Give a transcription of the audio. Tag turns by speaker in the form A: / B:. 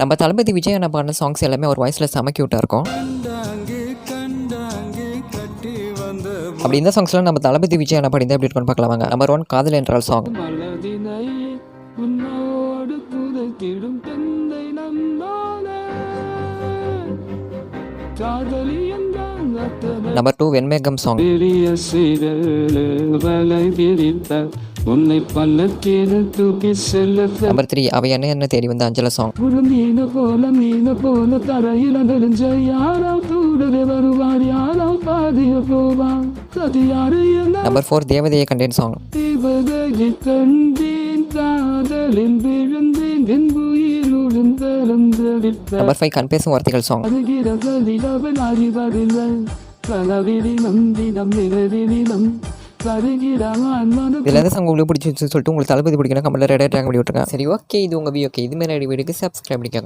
A: நம்ம தளபதி விஜய் அண்ணா பாடின சாங்ஸ் எல்லாமே ஒரு வாய்ஸில் செம க்யூட்டாக இருக்கும். அப்படி இந்த சாங்ஸ்லாம் நம்ம தளபதி விஜய் அண்ணா பாடிந்தா எப்படி இருக்குன்னு பார்க்கலாம் வாங்க. நம்பர் 1 காதல் என்றால் சாங். நம்பர் 2 வெண்மேகம் சாங். நம்பர் 3 அவை என்ன தேடி வந்த அஞ்சல சாங். நம்பர் 4 தேவதையை கண்டேன் சாங். நம்பர் 5 கண் பேசும் வார்த்தைகள் சாங். இதில் எந்த சாங் உங்களுக்கு பிடிச்சிருச்சு சொல்லிட்டு உங்களுக்கு தளபதி பிடிக்கணும் கமெண்ட்ல ரெடாக பண்ணி விட்டுருங்க. சரி ஓகே, இது உங்கள் வீடியோ. ஓகே, இதுமாதிரி வீடியோக்கு சப்ஸ்கிரைப் பண்ணிக்கோங்க.